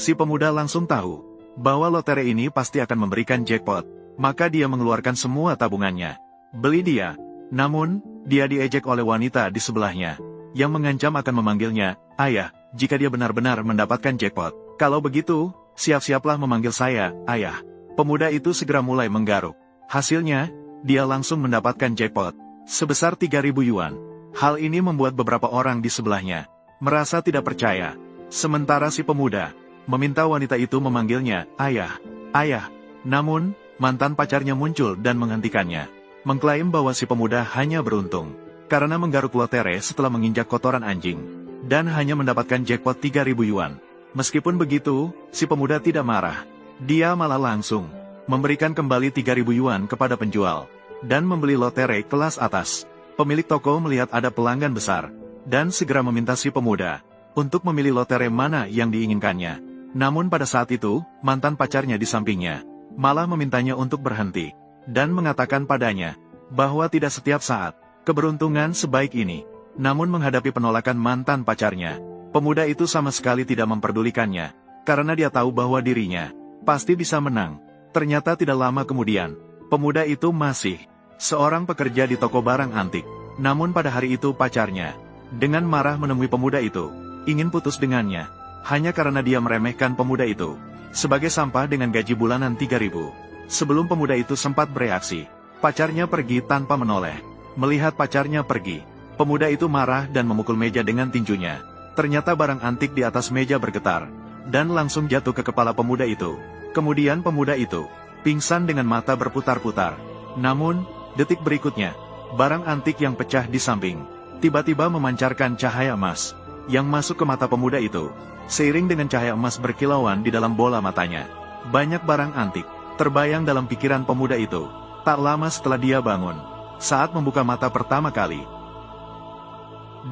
Si pemuda langsung tahu bahwa lotre ini pasti akan memberikan jackpot, maka dia mengeluarkan semua tabungannya. Beli dia. Namun, dia diejek oleh wanita di sebelahnya, yang mengancam akan memanggilnya ayah, jika dia benar-benar mendapatkan jackpot. Kalau begitu, siap-siaplah memanggil saya ayah. Pemuda itu segera mulai menggaruk. Hasilnya, dia langsung mendapatkan jackpot sebesar 3.000 yuan. Hal ini membuat beberapa orang di sebelahnya merasa tidak percaya. Sementara si pemuda meminta wanita itu memanggilnya ayah, ayah. Namun, mantan pacarnya muncul dan menghentikannya, mengklaim bahwa si pemuda hanya beruntung karena menggaruk lotre setelah menginjak kotoran anjing, dan hanya mendapatkan jackpot 3.000 yuan. Meskipun begitu, si pemuda tidak marah. Dia malah langsung memberikan kembali 3.000 yuan kepada penjual, dan membeli lotre kelas atas. Pemilik toko melihat ada pelanggan besar, dan segera meminta si pemuda untuk memilih lotre mana yang diinginkannya. Namun pada saat itu, mantan pacarnya di sampingnya malah memintanya untuk berhenti, dan mengatakan padanya bahwa tidak setiap saat keberuntungan sebaik ini. Namun menghadapi penolakan mantan pacarnya, pemuda itu sama sekali tidak memperdulikannya, karena dia tahu bahwa dirinya pasti bisa menang. Ternyata tidak lama kemudian, pemuda itu masih seorang pekerja di toko barang antik. Namun pada hari itu pacarnya dengan marah menemui pemuda itu, ingin putus dengannya, hanya karena dia meremehkan pemuda itu sebagai sampah dengan gaji bulanan 3.000. Sebelum pemuda itu sempat bereaksi, pacarnya pergi tanpa menoleh. Melihat pacarnya pergi, pemuda itu marah dan memukul meja dengan tinjunya. Ternyata barang antik di atas meja bergetar, dan langsung jatuh ke kepala pemuda itu. Kemudian pemuda itu pingsan dengan mata berputar-putar. Namun, detik berikutnya, barang antik yang pecah di samping tiba-tiba memancarkan cahaya emas yang masuk ke mata pemuda itu. Seiring dengan cahaya emas berkilauan di dalam bola matanya, banyak barang antik terbayang dalam pikiran pemuda itu. Tak lama setelah dia bangun, saat membuka mata pertama kali,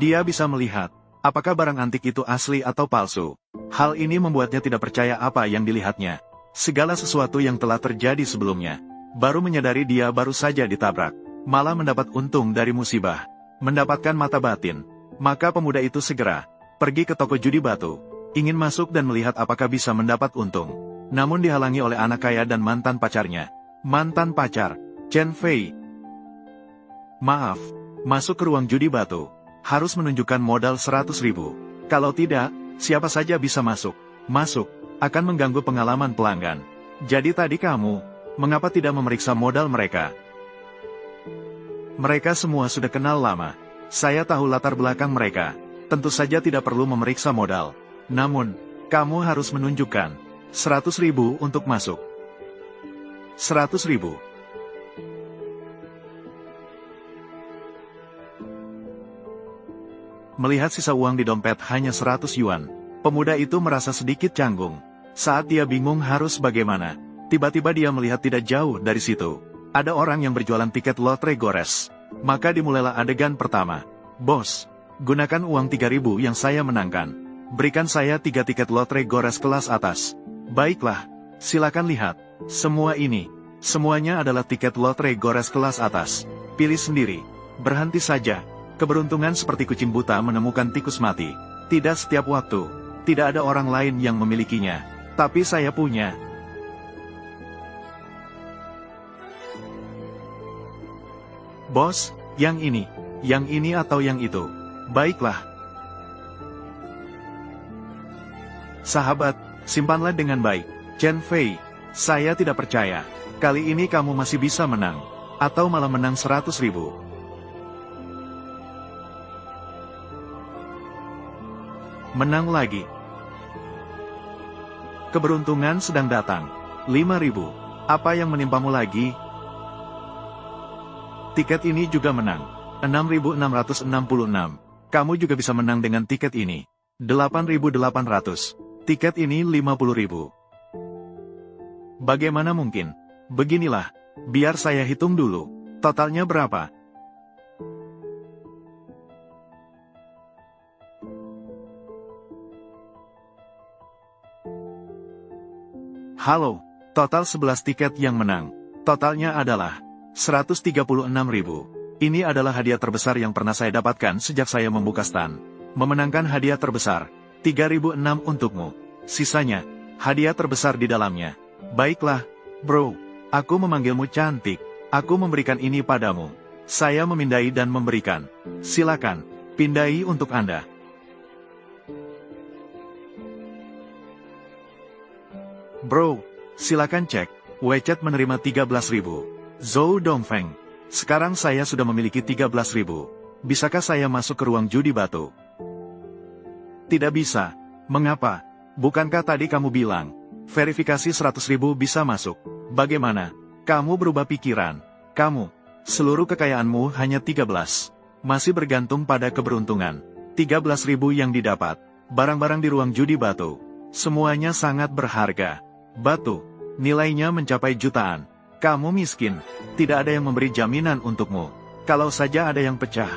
dia bisa melihat apakah barang antik itu asli atau palsu. Hal ini membuatnya tidak percaya apa yang dilihatnya. Segala sesuatu yang telah terjadi sebelumnya, baru menyadari dia baru saja ditabrak, malah mendapat untung dari musibah, mendapatkan mata batin. Maka pemuda itu segera pergi ke toko judi batu, ingin masuk dan melihat apakah bisa mendapat untung. Namun dihalangi oleh anak kaya dan mantan pacarnya. Mantan pacar, Chen Fei. Maaf, masuk ke ruang judi batu harus menunjukkan modal 100.000. Kalau tidak, siapa saja bisa masuk. Masuk akan mengganggu pengalaman pelanggan. Jadi tadi kamu, mengapa tidak memeriksa modal mereka? Mereka semua sudah kenal lama. Saya tahu latar belakang mereka. Tentu saja tidak perlu memeriksa modal. Namun, kamu harus menunjukkan 100.000 untuk masuk. 100.000. Melihat sisa uang di dompet hanya 100 yuan, pemuda itu merasa sedikit canggung. Saat dia bingung harus bagaimana, tiba-tiba dia melihat tidak jauh dari situ ada orang yang berjualan tiket lotre gores. Maka dimulailah adegan pertama. Bos, gunakan uang 3.000 yang saya menangkan. Berikan saya 3 tiket lotre gores kelas atas. Baiklah, silakan lihat. Semua ini, semuanya adalah tiket lotre gores kelas atas. Pilih sendiri. Berhenti saja. Keberuntungan seperti kucing buta menemukan tikus mati. Tidak setiap waktu. Tidak ada orang lain yang memilikinya. Tapi saya punya. Bos, yang ini atau yang itu? Baiklah. Sahabat, simpanlah dengan baik. Chen Fei, saya tidak percaya. Kali ini kamu masih bisa menang. Atau malah menang 100.000. Menang lagi. Keberuntungan sedang datang. 5.000. Apa yang menimpamu lagi? Tiket ini juga menang. 6.666. Kamu juga bisa menang dengan tiket ini. 8.800. Tiket ini 50.000. Bagaimana mungkin? Beginilah. Biar saya hitung dulu. Totalnya berapa? Halo, total 11 tiket yang menang. Totalnya adalah 136.000. Ini adalah hadiah terbesar yang pernah saya dapatkan sejak saya membuka stand. Memenangkan hadiah terbesar, 3.006 untukmu. Sisanya, hadiah terbesar di dalamnya. Baiklah, bro. Aku memanggilmu cantik. Aku memberikan ini padamu. Saya memindai dan memberikan. Silakan, pindai untuk Anda. Bro, silakan cek. WeChat menerima 13.000. Zhou Dongfeng. Sekarang saya sudah memiliki 13.000. Bisakah saya masuk ke ruang judi batu? Tidak bisa. Mengapa? Bukankah tadi kamu bilang, verifikasi 100.000 bisa masuk? Bagaimana? Kamu berubah pikiran. Kamu, seluruh kekayaanmu hanya 13. Masih bergantung pada keberuntungan. 13.000 yang didapat. Barang-barang di ruang judi batu. Semuanya sangat berharga. Batu, nilainya mencapai jutaan. Kamu miskin. Tidak ada yang memberi jaminan untukmu. Kalau saja ada yang pecah,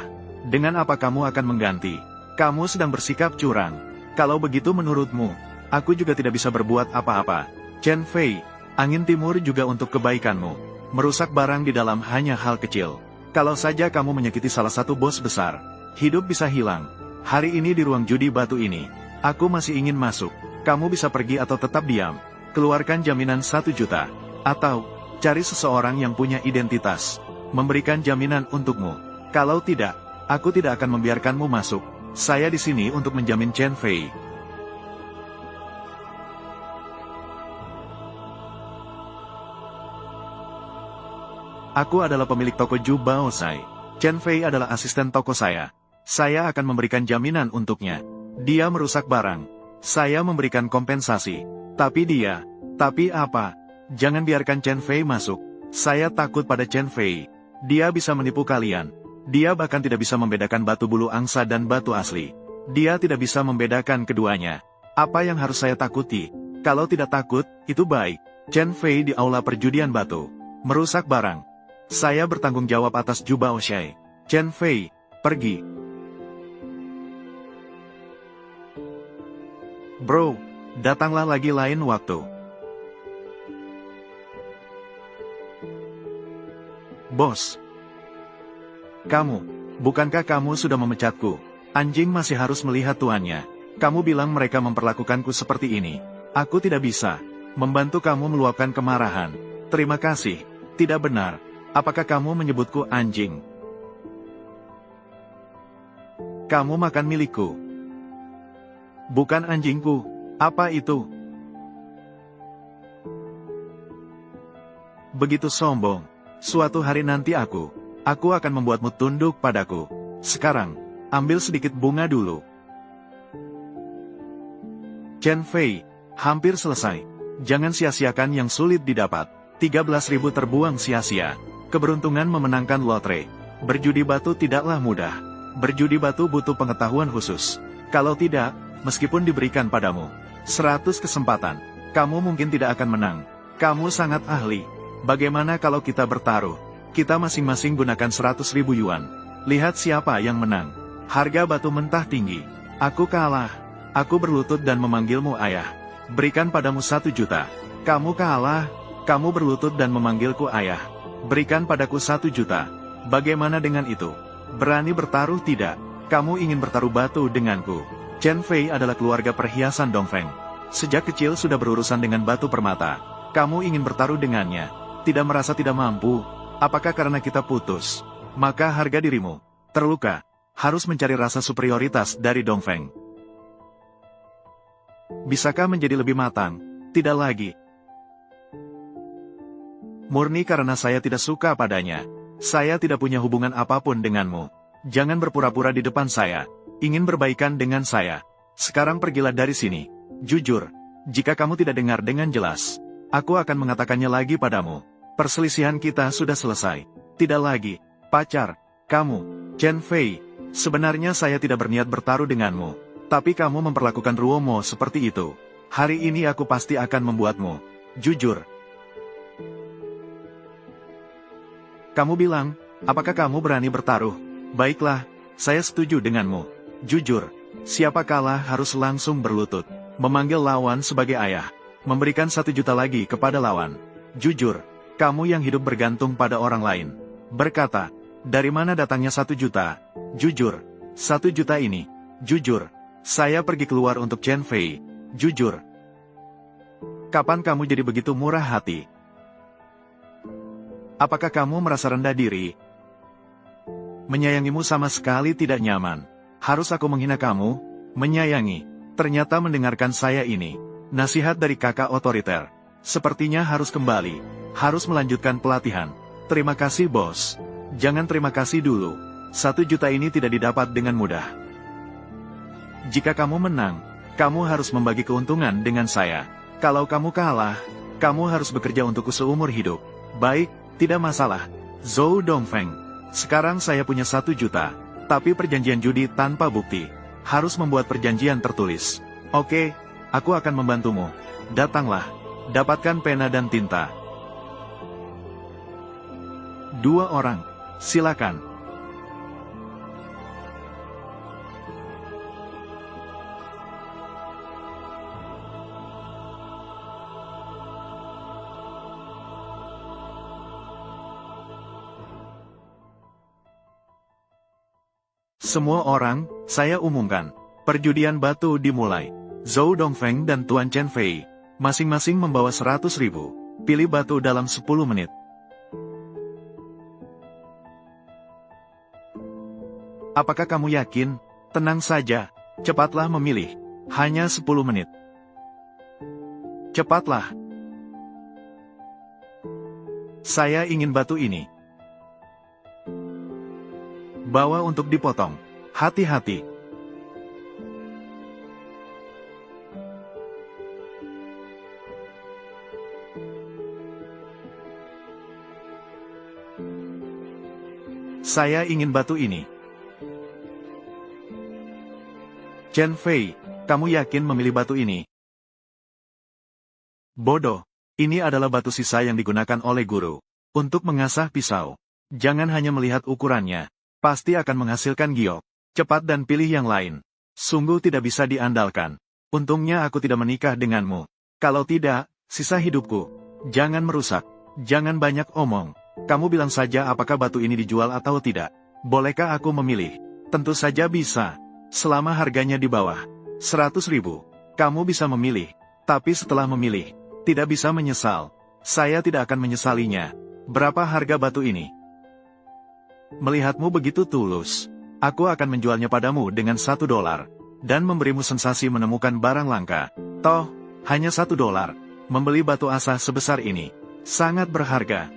dengan apa kamu akan mengganti? Kamu sedang bersikap curang. Kalau begitu menurutmu, aku juga tidak bisa berbuat apa-apa. Chen Fei, angin timur juga untuk kebaikanmu. Merusak barang di dalam hanya hal kecil. Kalau saja kamu menyakiti salah satu bos besar, hidup bisa hilang. Hari ini di ruang judi batu ini, aku masih ingin masuk. Kamu bisa pergi atau tetap diam. Keluarkan jaminan 1 juta. Atau, cari seseorang yang punya identitas. Memberikan jaminan untukmu. Kalau tidak, aku tidak akan membiarkanmu masuk. Saya di sini untuk menjamin Chen Fei. Aku adalah pemilik toko Ju Baosai. Chen Fei adalah asisten toko saya. Saya akan memberikan jaminan untuknya. Dia merusak barang. Saya memberikan kompensasi. Tapi apa? Jangan biarkan Chen Fei masuk. Saya takut pada Chen Fei. Dia bisa menipu kalian. Dia bahkan tidak bisa membedakan batu bulu angsa dan batu asli. Dia tidak bisa membedakan keduanya. Apa yang harus saya takuti? Kalau tidak takut, itu baik. Chen Fei di aula perjudian batu. Merusak barang. Saya bertanggung jawab atas Ju Baosai. Chen Fei, pergi. Bro, datanglah lagi lain waktu. Bos. Kamu, bukankah kamu sudah memecatku? Anjing masih harus melihat tuannya. Kamu bilang mereka memperlakukanku seperti ini. Aku tidak bisa membantu kamu meluapkan kemarahan. Terima kasih. Tidak benar. Apakah kamu menyebutku anjing? Kamu makan milikku. Bukan anjingku. Apa itu? Begitu sombong. Suatu hari nanti aku akan membuatmu tunduk padaku. Sekarang, ambil sedikit bunga dulu. Chen Fei, hampir selesai. Jangan sia-siakan yang sulit didapat. 13.000 terbuang sia-sia. Keberuntungan memenangkan lotre. Berjudi batu tidaklah mudah. Berjudi batu butuh pengetahuan khusus. Kalau tidak, meskipun diberikan padamu 100 kesempatan, kamu mungkin tidak akan menang. Kamu sangat ahli. Bagaimana kalau kita bertaruh? Kita masing-masing gunakan 100.000 yuan. Lihat siapa yang menang. Harga batu mentah tinggi. Aku kalah. Aku berlutut dan memanggilmu ayah. Berikan padamu 1 juta. Kamu kalah. Kamu berlutut dan memanggilku ayah. Berikan padaku 1 juta. Bagaimana dengan itu? Berani bertaruh tidak? Kamu ingin bertaruh batu denganku. Chen Fei adalah keluarga perhiasan Dongfeng. Sejak kecil sudah berurusan dengan batu permata. Kamu ingin bertaruh dengannya. Tidak merasa tidak mampu. Apakah karena kita putus? Maka harga dirimu terluka. Harus mencari rasa superioritas dari Dongfeng. Bisakah menjadi lebih matang? Tidak lagi. Murni karena saya tidak suka padanya. Saya tidak punya hubungan apapun denganmu. Jangan berpura-pura di depan saya. Ingin berbaikan dengan saya. Sekarang pergilah dari sini. Jujur, jika kamu tidak dengar dengan jelas, aku akan mengatakannya lagi padamu. Perselisihan kita sudah selesai. Tidak lagi. Pacar, kamu, Chen Fei. Sebenarnya saya tidak berniat bertaruh denganmu. Tapi kamu memperlakukan Ruomo seperti itu. Hari ini aku pasti akan membuatmu jujur. Kamu bilang, apakah kamu berani bertaruh? Baiklah, saya setuju denganmu. Jujur, siapa kalah harus langsung berlutut. Memanggil lawan sebagai ayah. Memberikan 1 juta lagi kepada lawan. Jujur, kamu yang hidup bergantung pada orang lain. Berkata, dari mana datangnya 1 juta? Jujur, 1 juta ini. Jujur, saya pergi keluar untuk Chen Fei. Jujur. Kapan kamu jadi begitu murah hati? Apakah kamu merasa rendah diri? Menyayangimu sama sekali tidak nyaman. Harus aku menghina kamu? Menyayangi. Ternyata mendengarkan saya ini. Nasihat dari kakak otoriter. Sepertinya harus kembali. Harus melanjutkan pelatihan. Terima kasih bos. Jangan terima kasih dulu. 1 juta ini tidak didapat dengan mudah. Jika kamu menang, kamu harus membagi keuntungan dengan saya. Kalau kamu kalah, kamu harus bekerja untukku seumur hidup. Baik, tidak masalah. Zhou Dongfeng. Sekarang saya punya 1 juta. Tapi perjanjian judi tanpa bukti. Harus membuat perjanjian tertulis. Oke, aku akan membantumu. Datanglah. Dapatkan pena dan tinta. 2 orang. Silakan. Semua orang, saya umumkan. Perjudian batu dimulai. Zhou Dongfeng dan Tuan Chen Fei, masing-masing membawa 100.000. Pilih batu dalam 10 menit. Apakah kamu yakin? Tenang saja. Cepatlah memilih. Hanya 10 menit. Cepatlah. Saya ingin batu ini. Bawa untuk dipotong. Hati-hati. Saya ingin batu ini. Chen Fei, kamu yakin memilih batu ini? Bodoh. Ini adalah batu sisa yang digunakan oleh guru untuk mengasah pisau. Jangan hanya melihat ukurannya. Pasti akan menghasilkan giok. Cepat dan pilih yang lain. Sungguh tidak bisa diandalkan. Untungnya aku tidak menikah denganmu. Kalau tidak, sisa hidupku. Jangan merusak. Jangan banyak omong. Kamu bilang saja apakah batu ini dijual atau tidak. Bolehkah aku memilih? Tentu saja bisa. Selama harganya di bawah 100.000. Kamu bisa memilih. Tapi setelah memilih, tidak bisa menyesal. Saya tidak akan menyesalinya. Berapa harga batu ini? Melihatmu begitu tulus, aku akan menjualnya padamu dengan $1, dan memberimu sensasi menemukan barang langka. Toh, hanya $1, membeli batu asa sebesar ini, sangat berharga.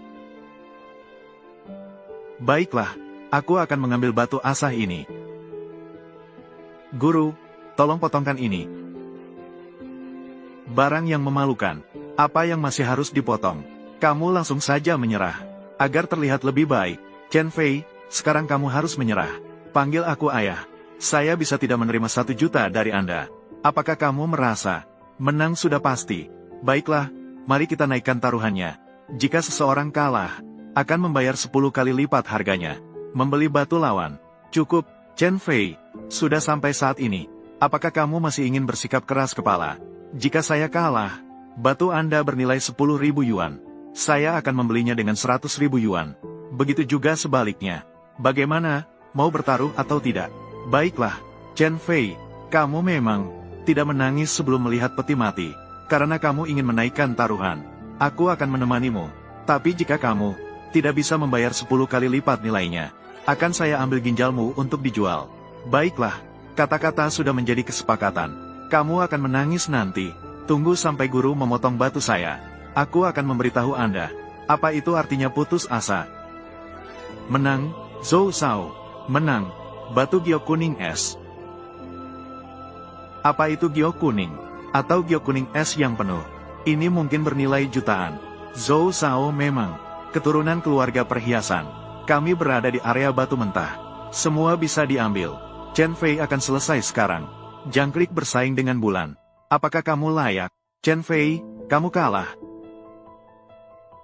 Baiklah, aku akan mengambil batu asah ini. Guru, tolong potongkan ini. Barang yang memalukan, apa yang masih harus dipotong? Kamu langsung saja menyerah, agar terlihat lebih baik. Chen Fei, sekarang kamu harus menyerah. Panggil aku ayah. Saya bisa tidak menerima 1 juta dari Anda. Apakah kamu merasa menang sudah pasti? Baiklah, mari kita naikkan taruhannya. Jika seseorang kalah, akan membayar 10 kali lipat harganya. Membeli batu lawan. Cukup, Chen Fei. Sudah sampai saat ini. Apakah kamu masih ingin bersikap keras kepala? Jika saya kalah, batu Anda bernilai 10.000 yuan. Saya akan membelinya dengan 100.000 yuan. Begitu juga sebaliknya. Bagaimana, mau bertaruh atau tidak? Baiklah, Chen Fei, kamu memang tidak menangis sebelum melihat peti mati, karena kamu ingin menaikkan taruhan. Aku akan menemanimu, tapi jika kamu tidak bisa membayar 10 kali lipat nilainya, akan saya ambil ginjalmu untuk dijual. Baiklah, kata-kata sudah menjadi kesepakatan. Kamu akan menangis nanti. Tunggu sampai guru memotong batu saya. Aku akan memberitahu Anda. Apa itu artinya putus asa? Menang, Zhou Shao. Menang, batu giok kuning es. Apa itu giok kuning? Atau giok kuning es yang penuh? Ini mungkin bernilai jutaan. Zhou Shao memang keturunan keluarga perhiasan. Kami berada di area batu mentah. Semua bisa diambil. Chen Fei akan selesai sekarang. Jangkrik bersaing dengan bulan. Apakah kamu layak? Chen Fei, kamu kalah.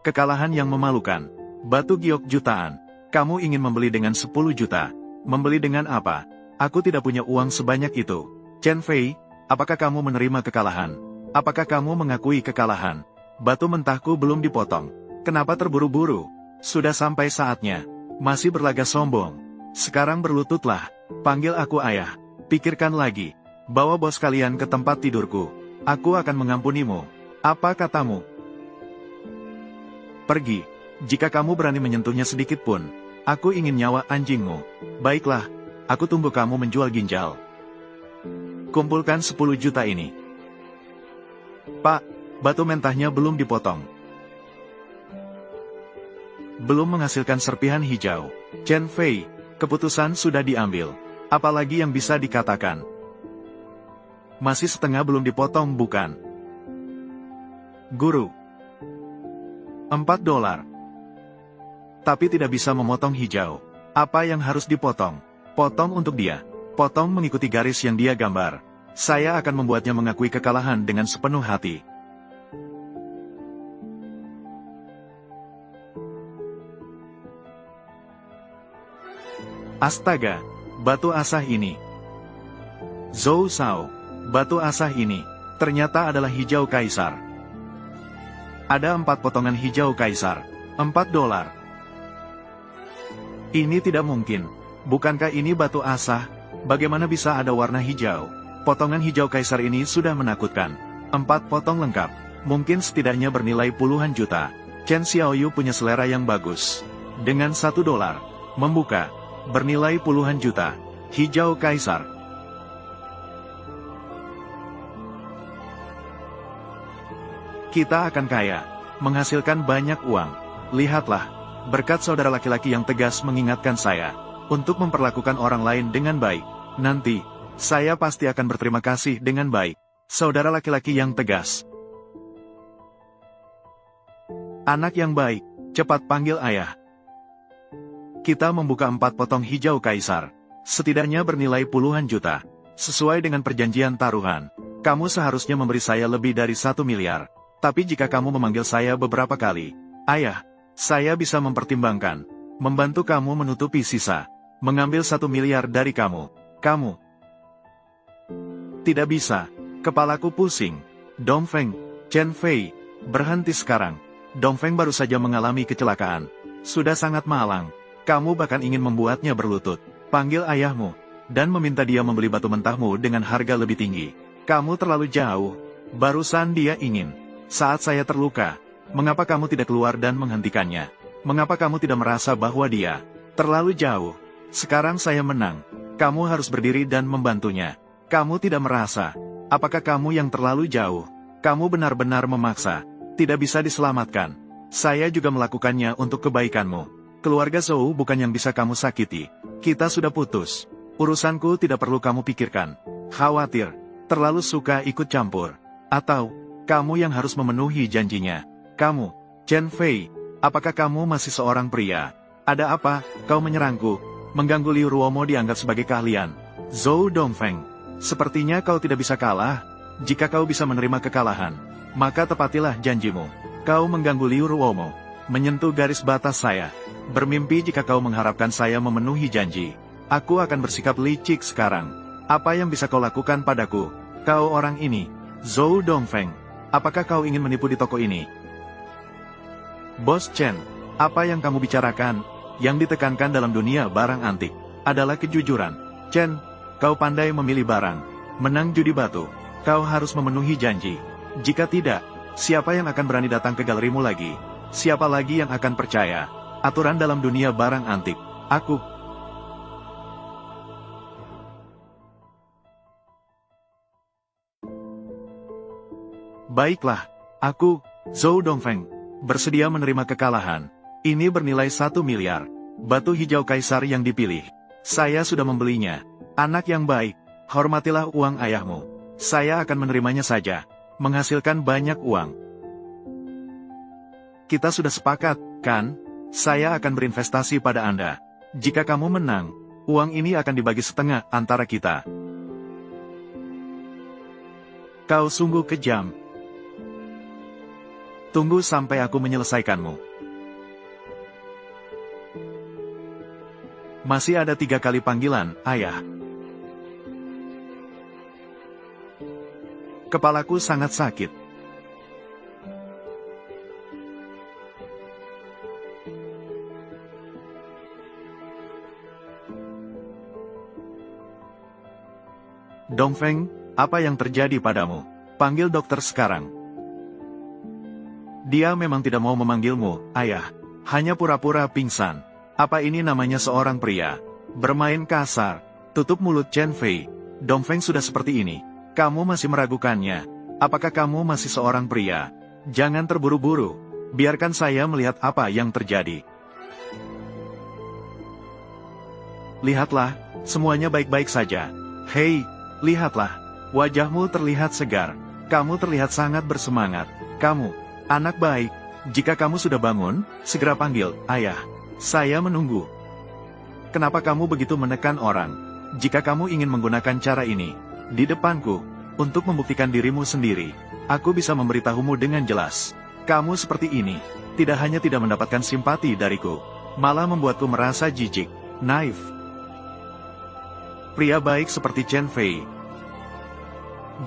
Kekalahan yang memalukan. Batu giok jutaan. Kamu ingin membeli dengan 10 juta. Membeli dengan apa? Aku tidak punya uang sebanyak itu. Chen Fei, apakah kamu menerima kekalahan? Apakah kamu mengakui kekalahan? Batu mentahku belum dipotong. Kenapa terburu-buru? Sudah sampai saatnya. Masih berlagak sombong. Sekarang berlututlah. Panggil aku ayah. Pikirkan lagi. Bawa bos kalian ke tempat tidurku. Aku akan mengampunimu. Apa katamu? Pergi. Jika kamu berani menyentuhnya sedikit pun, aku ingin nyawa anjingmu. Baiklah, aku tunggu kamu menjual ginjal. Kumpulkan 10 juta ini. Pak, batu mentahnya belum dipotong. Belum menghasilkan serpihan hijau. Chen Fei, keputusan sudah diambil. Apalagi yang bisa dikatakan? Masih setengah belum dipotong bukan? Guru. 4 dolar. Tapi tidak bisa memotong hijau. Apa yang harus dipotong? Potong untuk dia. Potong mengikuti garis yang dia gambar. Saya akan membuatnya mengakui kekalahan dengan sepenuh hati. Astaga, batu asah ini. Zhou Shao, batu asah ini, ternyata adalah hijau kaisar. Ada 4 potongan hijau kaisar, 4 dolar. Ini tidak mungkin. Bukankah ini batu asah? Bagaimana bisa ada warna hijau? Potongan hijau kaisar ini sudah menakutkan. 4 potong lengkap, mungkin setidaknya bernilai puluhan juta. Chen Xiaoyu punya selera yang bagus. Dengan 1 dolar, membuka, bernilai puluhan juta. Hijau kaisar. Kita akan kaya, menghasilkan banyak uang. Lihatlah, berkat saudara laki-laki yang tegas mengingatkan saya, untuk memperlakukan orang lain dengan baik. Nanti, saya pasti akan berterima kasih dengan baik. Saudara laki-laki yang tegas. Anak yang baik, cepat panggil ayah. Kita membuka 4 potong hijau kaisar. Setidaknya bernilai puluhan juta. Sesuai dengan perjanjian taruhan, kamu seharusnya memberi saya lebih dari 1 miliar. Tapi jika kamu memanggil saya beberapa kali, ayah, saya bisa mempertimbangkan, membantu kamu menutupi sisa, mengambil 1 miliar dari kamu. Kamu tidak bisa, kepalaku pusing. Dongfeng, Chen Fei, berhenti sekarang. Dongfeng baru saja mengalami kecelakaan. Sudah sangat malang, kamu bahkan ingin membuatnya berlutut. Panggil ayahmu, dan meminta dia membeli batu mentahmu dengan harga lebih tinggi. Kamu terlalu jauh, barusan dia ingin. Saat saya terluka, mengapa kamu tidak keluar dan menghentikannya? Mengapa kamu tidak merasa bahwa dia terlalu jauh? Sekarang saya menang. Kamu harus berdiri dan membantunya. Kamu tidak merasa. Apakah kamu yang terlalu jauh? Kamu benar-benar memaksa. Tidak bisa diselamatkan. Saya juga melakukannya untuk kebaikanmu. Keluarga Zhou bukan yang bisa kamu sakiti. Kita sudah putus. Urusanku tidak perlu kamu pikirkan. Khawatir, terlalu suka ikut campur. Atau kamu yang harus memenuhi janjinya. Kamu, Chen Fei, apakah kamu masih seorang pria? Ada apa, kau menyerangku? Mengganggu Liu Ruomo dianggap sebagai keahlian. Zhou Dongfeng, sepertinya kau tidak bisa kalah. Jika kau bisa menerima kekalahan, maka tepatilah janjimu. Kau mengganggu Liu Ruomo, menyentuh garis batas saya. Bermimpi jika kau mengharapkan saya memenuhi janji. Aku akan bersikap licik sekarang. Apa yang bisa kau lakukan padaku? Kau orang ini, Zhou Dongfeng. Apakah kau ingin menipu di toko ini? Bos Chen, apa yang kamu bicarakan, yang ditekankan dalam dunia barang antik, adalah kejujuran. Chen, kau pandai memilih barang, menang judi batu, kau harus memenuhi janji. Jika tidak, siapa yang akan berani datang ke galerimu lagi? Siapa lagi yang akan percaya? Aturan dalam dunia barang antik, aku. Baiklah, aku, Zhou Dongfeng, bersedia menerima kekalahan. Ini bernilai 1 miliar. Batu hijau kaisar yang dipilih. Saya sudah membelinya. Anak yang baik, hormatilah uang ayahmu. Saya akan menerimanya saja. Menghasilkan banyak uang. Kita sudah sepakat, kan? Saya akan berinvestasi pada Anda. Jika kamu menang, uang ini akan dibagi setengah antara kita. Kau sungguh kejam. Tunggu sampai aku menyelesaikanmu. Masih ada 3 kali panggilan, ayah. Kepalaku sangat sakit. Dongfeng, apa yang terjadi padamu? Panggil dokter sekarang. Dia memang tidak mau memanggilmu, ayah. Hanya pura-pura pingsan. Apa ini namanya seorang pria? Bermain kasar. Tutup mulut Chen Fei. Dongfeng sudah seperti ini. Kamu masih meragukannya. Apakah kamu masih seorang pria? Jangan terburu-buru. Biarkan saya melihat apa yang terjadi. Lihatlah, semuanya baik-baik saja. Hei, lihatlah. Wajahmu terlihat segar. Kamu terlihat sangat bersemangat. Kamu, anak baik. Jika kamu sudah bangun, segera panggil, ayah. Saya menunggu. Kenapa kamu begitu menekan orang? Jika kamu ingin menggunakan cara ini, di depanku, untuk membuktikan dirimu sendiri, aku bisa memberitahumu dengan jelas. Kamu seperti ini, tidak hanya tidak mendapatkan simpati dariku, malah membuatku merasa jijik, naif. Pria baik seperti Chen Fei.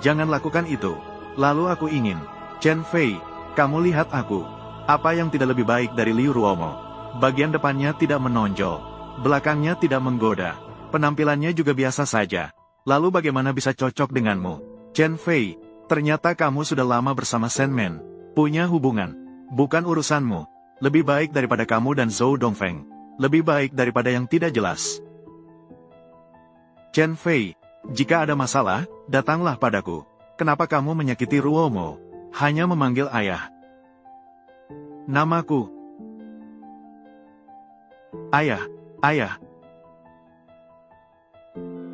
Jangan lakukan itu. Lalu aku ingin, Chen Fei, kamu lihat aku. Apa yang tidak lebih baik dari Liu Ruomo? Bagian depannya tidak menonjol, belakangnya tidak menggoda, penampilannya juga biasa saja. Lalu bagaimana bisa cocok denganmu? Chen Fei, ternyata kamu sudah lama bersama Sandman. Punya hubungan. Bukan urusanmu. Lebih baik daripada kamu dan Zhou Dongfeng. Lebih baik daripada yang tidak jelas. Chen Fei, jika ada masalah, datanglah padaku. Kenapa kamu menyakiti Ruomo? Hanya memanggil ayah. Namaku. Ayah, ayah.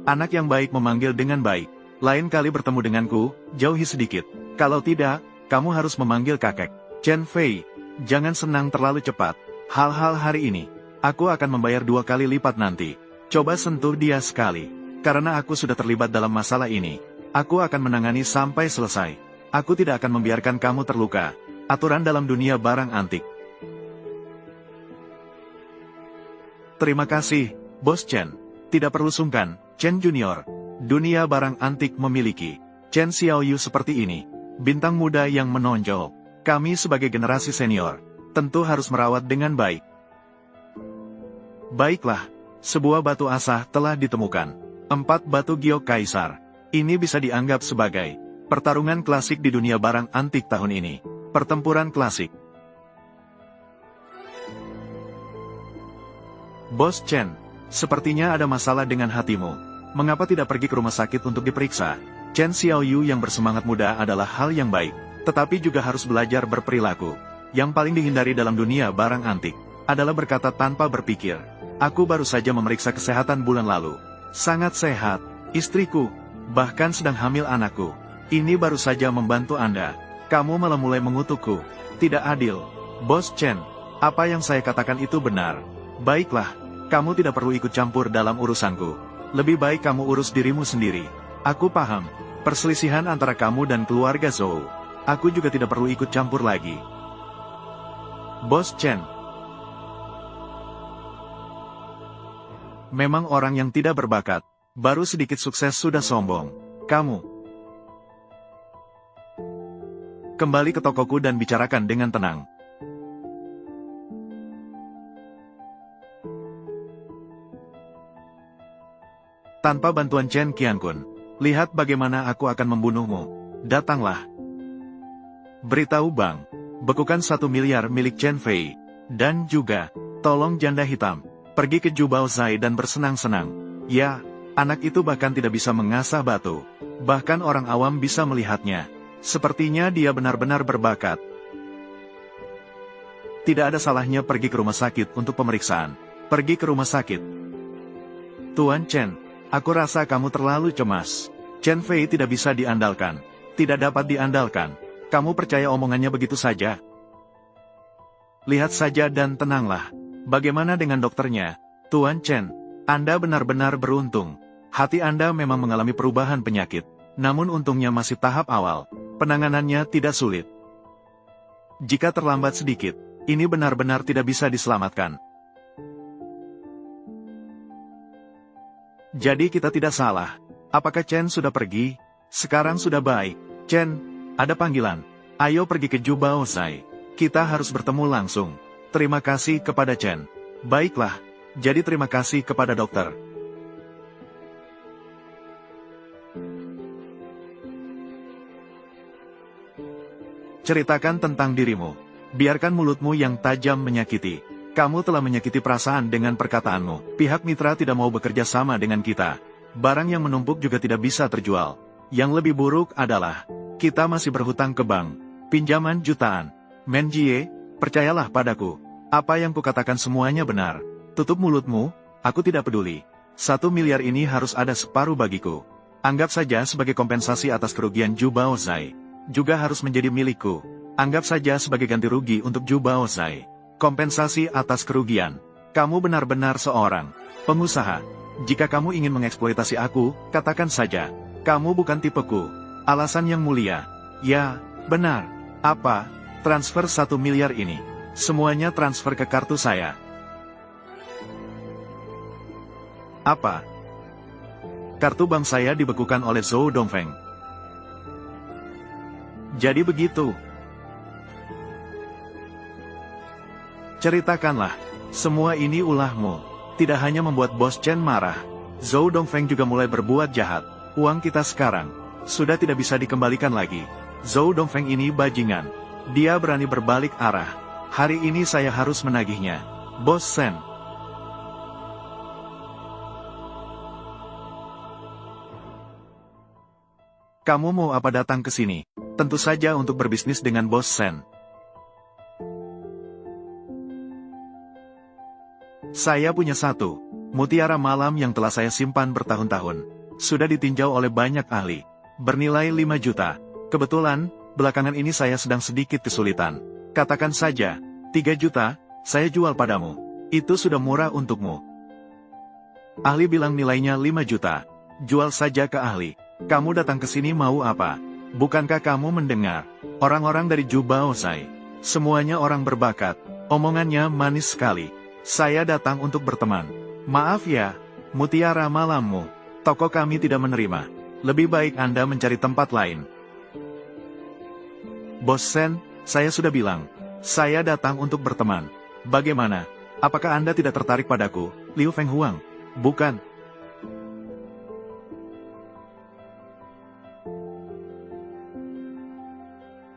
Anak yang baik memanggil dengan baik. Lain kali bertemu denganku, jauhi sedikit. Kalau tidak, kamu harus memanggil kakek. Chen Fei, jangan senang terlalu cepat. Hal-hal hari ini, aku akan membayar 2 kali lipat nanti. Coba sentuh dia sekali. Karena aku sudah terlibat dalam masalah ini, aku akan menangani sampai selesai. Aku tidak akan membiarkan kamu terluka. Aturan dalam dunia barang antik. Terima kasih, Bos Chen. Tidak perlu sungkan, Chen Junior. Dunia barang antik memiliki Chen Xiaoyu seperti ini. Bintang muda yang menonjol. Kami sebagai generasi senior, tentu harus merawat dengan baik. Baiklah, sebuah batu asah telah ditemukan. 4 batu giok kaisar. Ini bisa dianggap sebagai pertarungan klasik di dunia barang antik tahun ini. Pertempuran klasik. Bos Chen, sepertinya ada masalah dengan hatimu. Mengapa tidak pergi ke rumah sakit untuk diperiksa? Chen Xiaoyu yang bersemangat muda adalah hal yang baik, tetapi juga harus belajar berperilaku. Yang paling dihindari dalam dunia barang antik adalah berkata tanpa berpikir. Aku baru saja memeriksa kesehatan bulan lalu. Sangat sehat, istriku, bahkan sedang hamil anakku. Ini baru saja membantu Anda. Kamu malah mulai mengutukku. Tidak adil. Bos Chen, apa yang saya katakan itu benar. Baiklah, kamu tidak perlu ikut campur dalam urusanku. Lebih baik kamu urus dirimu sendiri. Aku paham, perselisihan antara kamu dan keluarga Zhou. Aku juga tidak perlu ikut campur lagi. Bos Chen. Memang orang yang tidak berbakat, baru sedikit sukses sudah sombong. Kamu. Kembali ke tokoku dan bicarakan dengan tenang. Tanpa bantuan Chen Qiankun, lihat bagaimana aku akan membunuhmu. Datanglah. Beritahu Bang, bekukan 1 miliar milik Chen Fei. Dan juga, tolong janda hitam, pergi ke Jubao Zai dan bersenang-senang. Ya, anak itu bahkan tidak bisa mengasah batu. Bahkan orang awam bisa melihatnya. Sepertinya dia benar-benar berbakat. Tidak ada salahnya pergi ke rumah sakit untuk pemeriksaan. Pergi ke rumah sakit. Tuan Chen, aku rasa kamu terlalu cemas. Chen Fei tidak bisa diandalkan. Tidak dapat diandalkan. Kamu percaya omongannya begitu saja? Lihat saja dan tenanglah. Bagaimana dengan dokternya? Tuan Chen, Anda benar-benar beruntung. Hati Anda memang mengalami perubahan penyakit. Namun untungnya masih tahap awal. Penanganannya tidak sulit. Jika terlambat sedikit, ini benar-benar tidak bisa diselamatkan. Jadi kita tidak salah. Apakah Chen sudah pergi? Sekarang sudah baik. Chen, ada panggilan. Ayo pergi ke Jubao Zai. Kita harus bertemu langsung. Terima kasih kepada Chen. Baiklah, jadi terima kasih kepada dokter. Ceritakan tentang dirimu. Biarkan mulutmu yang tajam menyakiti. Kamu telah menyakiti perasaan dengan perkataanmu. Pihak mitra tidak mau bekerja sama dengan kita. Barang yang menumpuk juga tidak bisa terjual. Yang lebih buruk adalah, kita masih berhutang ke bank. Pinjaman jutaan. Menjie, percayalah padaku. Apa yang kukatakan semuanya benar. Tutup mulutmu, aku tidak peduli. 1 miliar ini harus ada separuh bagiku. Anggap saja sebagai kompensasi atas kerugian Zhu Baozai. Juga harus menjadi milikku. Anggap saja sebagai ganti rugi untuk Zhu Baozai. Kompensasi atas kerugian. Kamu benar-benar seorang pengusaha. Jika kamu ingin mengeksploitasi aku, katakan saja. Kamu bukan tipeku. Alasan yang mulia. Ya, benar. Apa? Transfer 1 miliar ini. Semuanya transfer ke kartu saya. Apa? Kartu bank saya dibekukan oleh Zhou Dongfeng. Jadi begitu. Ceritakanlah. Semua ini ulahmu. Tidak hanya membuat Bos Chen marah. Zhou Dongfeng juga mulai berbuat jahat. Uang kita sekarang sudah tidak bisa dikembalikan lagi. Zhou Dongfeng ini bajingan. Dia berani berbalik arah. Hari ini saya harus menagihnya. Bos Sen. Kamu mau apa datang ke sini? Tentu saja untuk berbisnis dengan Bos Sen. Saya punya satu mutiara malam yang telah saya simpan bertahun-tahun. Sudah ditinjau oleh banyak ahli. Bernilai 5 juta. Kebetulan, belakangan ini saya sedang sedikit kesulitan. Katakan saja, 3 juta, saya jual padamu. Itu sudah murah untukmu. Ahli bilang nilainya 5 juta. Jual saja ke ahli. Kamu datang ke sini mau apa? Bukankah kamu mendengar? Orang-orang dari Zhu Baozai. Semuanya orang berbakat. Omongannya manis sekali. Saya datang untuk berteman. Maaf ya, mutiara malammu. Toko kami tidak menerima. Lebih baik Anda mencari tempat lain. Bos Sen, saya sudah bilang. Saya datang untuk berteman. Bagaimana? Apakah Anda tidak tertarik padaku, Liu Fenghuang? Bukan.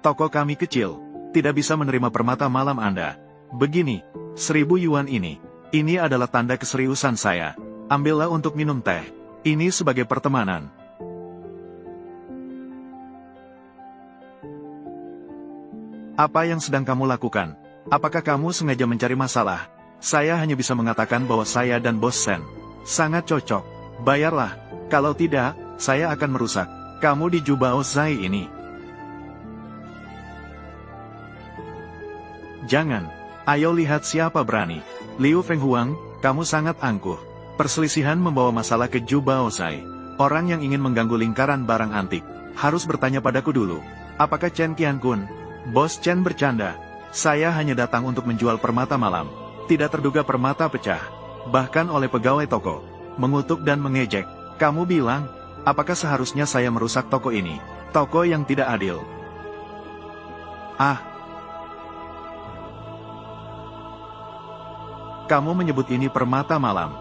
Toko kami kecil. Tidak bisa menerima permata malam Anda. Begini, 1.000 yuan ini. Ini adalah tanda keseriusan saya. Ambillah untuk minum teh. Ini sebagai pertemanan. Apa yang sedang kamu lakukan? Apakah kamu sengaja mencari masalah? Saya hanya bisa mengatakan bahwa saya dan Bos Sen sangat cocok. Bayarlah. Kalau tidak, saya akan merusak kamu di Zhu Baozai ini. Jangan. Ayo lihat siapa berani. Liu Fenghuang, kamu sangat angkuh. Perselisihan membawa masalah ke Zhu Baozai. Orang yang ingin mengganggu lingkaran barang antik harus bertanya padaku dulu. Apakah Chen Qiankun? Bos Chen bercanda. Saya hanya datang untuk menjual permata malam. Tidak terduga permata pecah. Bahkan oleh pegawai toko. Mengutuk dan mengejek. Kamu bilang, apakah seharusnya saya merusak toko ini? Toko yang tidak adil. Ah. Kamu menyebut ini permata malam.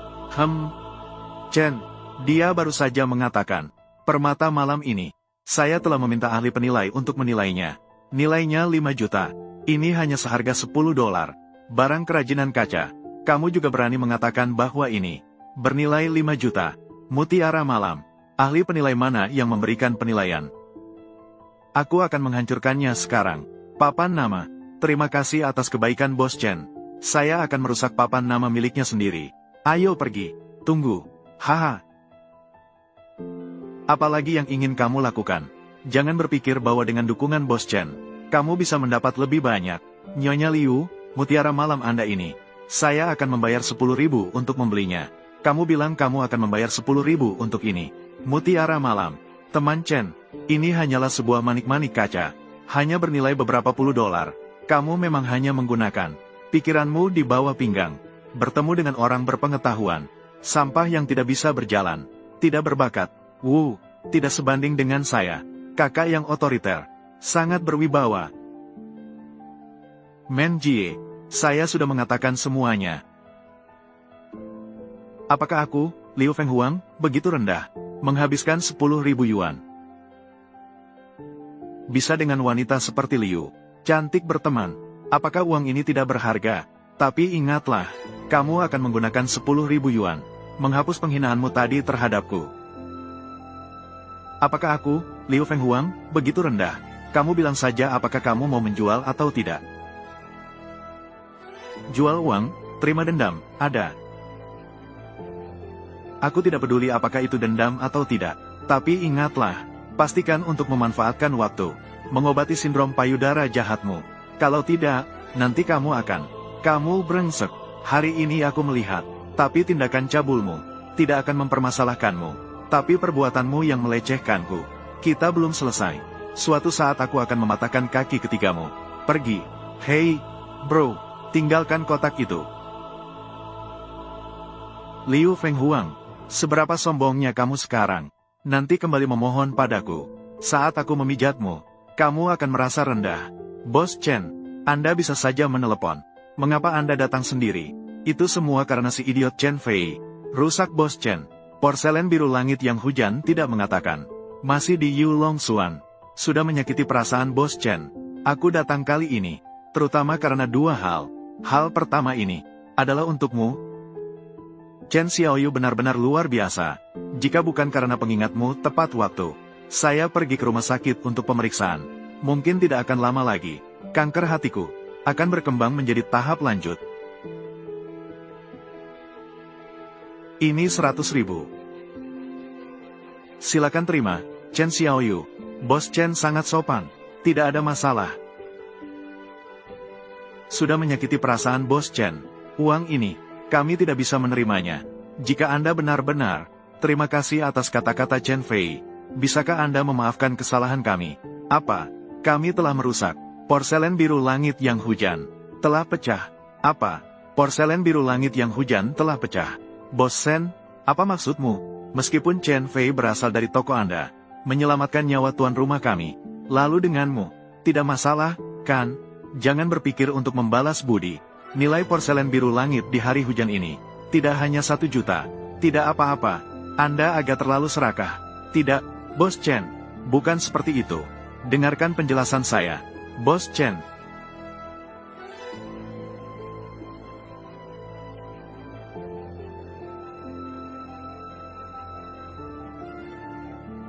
Chen, dia baru saja mengatakan, permata malam ini. Saya telah meminta ahli penilai untuk menilainya. Nilainya 5 juta. Ini hanya seharga 10 dolar. Barang kerajinan kaca. Kamu juga berani mengatakan bahwa ini bernilai 5 juta. Mutiara malam. Ahli penilai mana yang memberikan penilaian? Aku akan menghancurkannya sekarang. Papan nama. Terima kasih atas kebaikan Bos Chen. Saya akan merusak papan nama miliknya sendiri. Ayo pergi. Tunggu. Haha. Apalagi yang ingin kamu lakukan? Jangan berpikir bahwa dengan dukungan Bos Chen, kamu bisa mendapat lebih banyak. Nyonya Liu, mutiara malam Anda ini. Saya akan membayar 10.000 untuk membelinya. Kamu bilang kamu akan membayar 10.000 untuk ini. Mutiara malam. Teman Chen, ini hanyalah sebuah manik-manik kaca. Hanya bernilai beberapa puluh dolar. Kamu memang hanya menggunakan pikiranmu di bawah pinggang. Bertemu dengan orang berpengetahuan. Sampah yang tidak bisa berjalan. Tidak berbakat. Tidak sebanding dengan saya. Kakak yang otoriter. Sangat berwibawa. Menjie, saya sudah mengatakan semuanya. Apakah aku, Liu Fenghuang, begitu rendah? Menghabiskan 10.000 yuan. Bisa dengan wanita seperti Liu. Cantik berteman. Apakah uang ini tidak berharga? Tapi ingatlah, kamu akan menggunakan 10.000 yuan. Menghapus penghinaanmu tadi terhadapku. Apakah aku, Liu Fenghuang, begitu rendah? Kamu bilang saja apakah kamu mau menjual atau tidak. Jual uang, terima dendam, ada. Aku tidak peduli apakah itu dendam atau tidak. Tapi ingatlah, pastikan untuk memanfaatkan waktu. Mengobati sindrom payudara jahatmu. Kalau tidak, nanti kamu Kamu brengsek. Hari ini aku melihat. Tapi tindakan cabulmu tidak akan mempermasalahkanmu. Tapi perbuatanmu yang melecehkanku. Kita belum selesai. Suatu saat aku akan mematahkan kaki ketigamu. Pergi. Hei, bro, tinggalkan kotak itu. Liu Fenghuang, seberapa sombongnya kamu sekarang? Nanti kembali memohon padaku. Saat aku memijatmu, kamu akan merasa rendah. Bos Chen, Anda bisa saja menelepon. Mengapa Anda datang sendiri? Itu semua karena si idiot Chen Fei. Rusak Bos Chen. Porselen biru langit yang hujan tidak mengatakan. Masih di Yulong Xuan. Sudah menyakiti perasaan Bos Chen. Aku datang kali ini, terutama karena dua hal. Hal pertama ini, adalah untukmu. Chen Xiaoyu benar-benar luar biasa. Jika bukan karena pengingatmu tepat waktu, saya pergi ke rumah sakit untuk pemeriksaan. Mungkin tidak akan lama lagi. Kanker hatiku akan berkembang menjadi tahap lanjut. Ini 100.000. Silakan terima, Chen Xiaoyu. Bos Chen sangat sopan. Tidak ada masalah. Sudah menyakiti perasaan Bos Chen. Uang ini, kami tidak bisa menerimanya. Jika Anda benar-benar, terima kasih atas kata-kata Chen Fei. Bisakah Anda memaafkan kesalahan kami? Apa? Kami telah merusak. Porselen biru langit yang hujan telah pecah. Apa? Porselen biru langit yang hujan telah pecah. Bos Sen, apa maksudmu? Meskipun Chen Fei berasal dari toko Anda, menyelamatkan nyawa tuan rumah kami, lalu denganmu, tidak masalah, kan? Jangan berpikir untuk membalas budi. Nilai porselen biru langit di hari hujan ini, tidak hanya 1 juta. Tidak apa-apa, Anda agak terlalu serakah. Tidak, Bos Chen, bukan seperti itu. Dengarkan penjelasan saya, Bos Chen.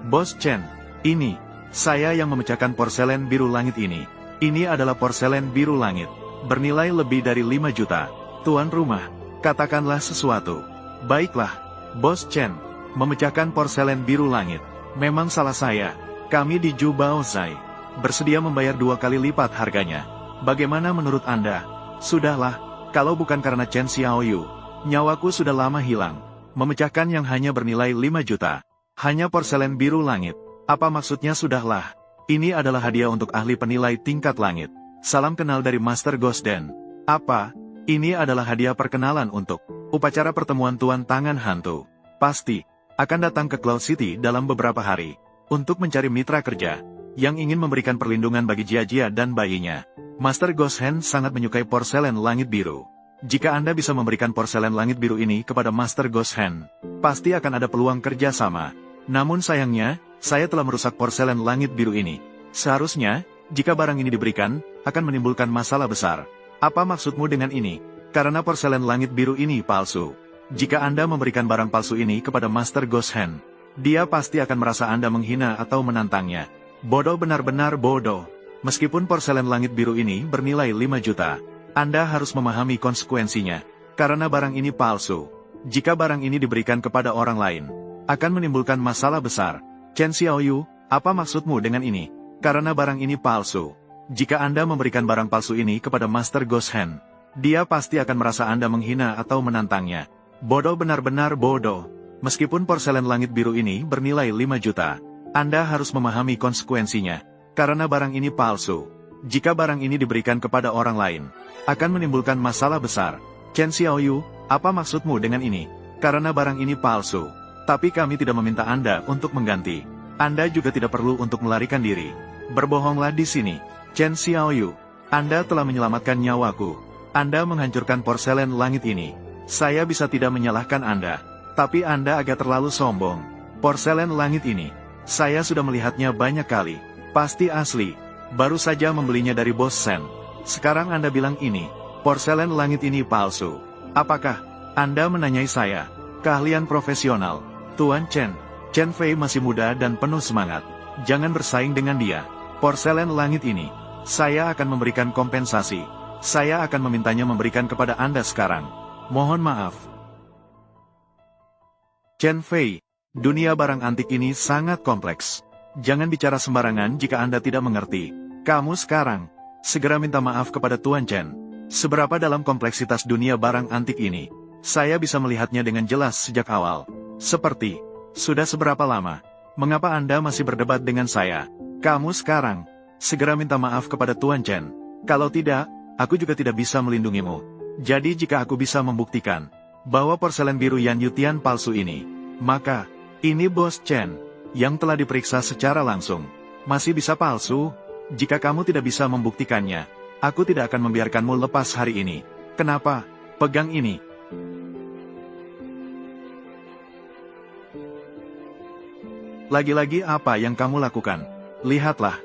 Bos Chen, ini, saya yang memecahkan porselen biru langit ini. Ini adalah porselen biru langit, bernilai lebih dari 5 juta. Tuan rumah, katakanlah sesuatu. Baiklah, Bos Chen, memecahkan porselen biru langit. Memang salah saya. Kami di Jubao Zai bersedia membayar 2 kali lipat harganya. Bagaimana menurut Anda? Sudahlah, kalau bukan karena Chen Xiaoyu, nyawaku sudah lama hilang. Memecahkan yang hanya bernilai 5 juta. Hanya porselen biru langit. Apa maksudnya sudahlah? Ini adalah hadiah untuk ahli penilai tingkat langit. Salam kenal dari Master Gosden. Apa? Ini adalah hadiah perkenalan untuk upacara pertemuan Tuan Tangan Hantu. Pasti akan datang ke Cloud City dalam beberapa hari untuk mencari mitra kerja yang ingin memberikan perlindungan bagi Jia-Jia dan bayinya. Master Goshen sangat menyukai porselen langit biru. Jika Anda bisa memberikan porselen langit biru ini kepada Master Goshen, pasti akan ada peluang kerja sama. Namun sayangnya, saya telah merusak porselen langit biru ini. Seharusnya, jika barang ini diberikan, akan menimbulkan masalah besar. Apa maksudmu dengan ini? Karena porselen langit biru ini palsu. Jika Anda memberikan barang palsu ini kepada Master Goshen, dia pasti akan merasa Anda menghina atau menantangnya. Bodoh, benar-benar bodoh. Meskipun porselen langit biru ini bernilai 5 juta, Anda harus memahami konsekuensinya. Karena barang ini palsu. Jika barang ini diberikan kepada orang lain, akan menimbulkan masalah besar. Chen Xiaoyu, apa maksudmu dengan ini? Karena barang ini palsu. Jika Anda memberikan barang palsu ini kepada Master Goshen, dia pasti akan merasa Anda menghina atau menantangnya. Bodoh, benar-benar bodoh. Meskipun porselen langit biru ini bernilai 5 juta, Anda harus memahami konsekuensinya. Karena barang ini palsu. Jika barang ini diberikan kepada orang lain, akan menimbulkan masalah besar. Chen Xiaoyu, apa maksudmu dengan ini? Karena barang ini palsu. Tapi kami tidak meminta Anda untuk mengganti. Anda juga tidak perlu untuk melarikan diri. Berbohonglah di sini. Chen Xiaoyu, Anda telah menyelamatkan nyawaku. Anda menghancurkan porselen langit ini. Saya bisa tidak menyalahkan Anda. Tapi Anda agak terlalu sombong. Porselen langit ini, saya sudah melihatnya banyak kali. Pasti asli. Baru saja membelinya dari Bos Sen. Sekarang Anda bilang ini, porselen langit ini palsu. Apakah Anda menanyai saya? Keahlian profesional. Tuan Chen. Chen Fei masih muda dan penuh semangat. Jangan bersaing dengan dia. Porselen langit ini, saya akan memberikan kompensasi. Saya akan memintanya memberikan kepada Anda sekarang. Mohon maaf. Chen Fei, dunia barang antik ini sangat kompleks. Jangan bicara sembarangan jika Anda tidak mengerti. Kamu sekarang, segera minta maaf kepada Tuan Chen. Seberapa dalam kompleksitas dunia barang antik ini, saya bisa melihatnya dengan jelas sejak awal. Seperti, sudah seberapa lama? Mengapa Anda masih berdebat dengan saya? Kamu sekarang, segera minta maaf kepada Tuan Chen. Kalau tidak, aku juga tidak bisa melindungimu. Jadi jika aku bisa membuktikan bahwa porselen biru Yan Yutian palsu ini, maka, ini Bos Chen, yang telah diperiksa secara langsung, masih bisa palsu? Jika kamu tidak bisa membuktikannya, aku tidak akan membiarkanmu lepas hari ini. Kenapa? Pegang ini. Lagi-lagi apa yang kamu lakukan? Lihatlah.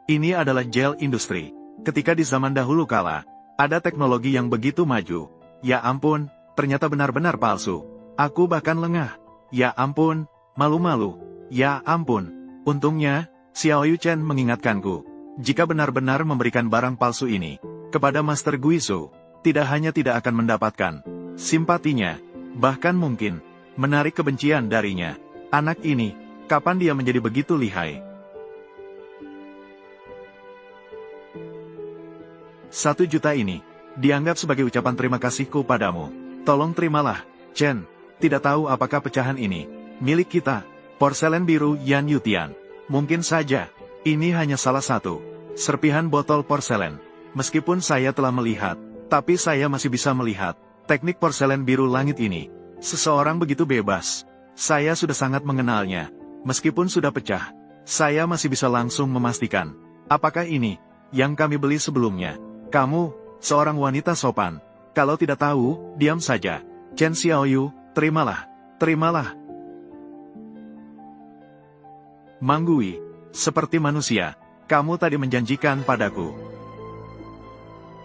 Ini adalah gel industri. Ketika di zaman dahulu kala, ada teknologi yang begitu maju. Ya ampun, ternyata benar-benar palsu. Aku bahkan lengah. Ya ampun, malu-malu. Ya ampun. Untungnya, Xiao Yu Chen mengingatkanku. Jika benar-benar memberikan barang palsu ini kepada Master Guizhou, tidak hanya tidak akan mendapatkan simpatinya, bahkan mungkin menarik kebencian darinya. Anak ini, kapan dia menjadi begitu lihai? 1 juta ini dianggap sebagai ucapan terima kasihku padamu. Tolong terimalah, Chen. Tidak tahu apakah pecahan ini milik kita, porselen biru Yan Yutian. Mungkin saja ini hanya salah satu serpihan botol porselen. Meskipun saya telah melihat, tapi saya masih bisa melihat teknik porselen biru langit ini. Seseorang begitu bebas. Saya sudah sangat mengenalnya. Meskipun sudah pecah, saya masih bisa langsung memastikan. Apakah ini yang kami beli sebelumnya? Kamu, seorang wanita sopan. Kalau tidak tahu, diam saja. Chen Xiaoyu, terimalah. Terimalah. Manggui, seperti manusia, kamu tadi menjanjikan padaku.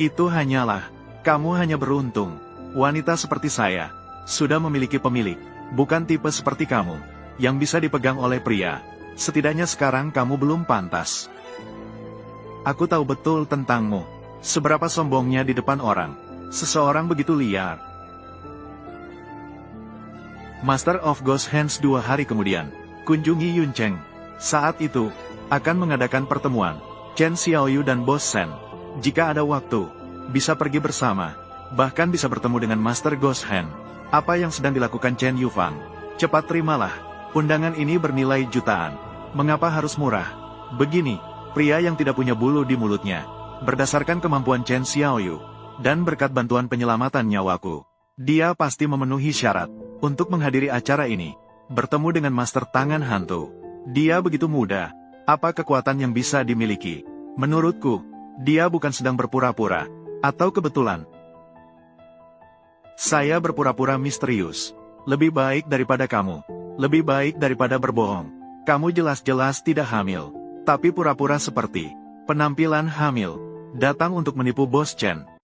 Itu hanyalah, kamu hanya beruntung. Wanita seperti saya, sudah memiliki pemilik, bukan tipe seperti kamu, yang bisa dipegang oleh pria. Setidaknya sekarang kamu belum pantas. Aku tahu betul tentangmu, seberapa sombongnya di depan orang. Seseorang begitu liar. Master of Ghost Hands 2 hari kemudian, kunjungi Yun Cheng. Saat itu, akan mengadakan pertemuan, Chen Xiaoyu dan Bos Shen. Jika ada waktu, bisa pergi bersama, bahkan bisa bertemu dengan Master Ghost Hand. Apa yang sedang dilakukan Chen Yufang? Cepat terimalah, undangan ini bernilai jutaan. Mengapa harus murah? Begini, pria yang tidak punya bulu di mulutnya. Berdasarkan kemampuan Chen Xiaoyu, dan berkat bantuan penyelamatan nyawaku, dia pasti memenuhi syarat untuk menghadiri acara ini. Bertemu dengan Master Tangan Hantu. Dia begitu muda. Apa kekuatan yang bisa dimiliki? Menurutku, dia bukan sedang berpura-pura, atau kebetulan. Saya berpura-pura misterius. Lebih baik daripada kamu. Lebih baik daripada berbohong. Kamu jelas-jelas tidak hamil, tapi pura-pura seperti penampilan hamil. Datang untuk menipu Bos Chen.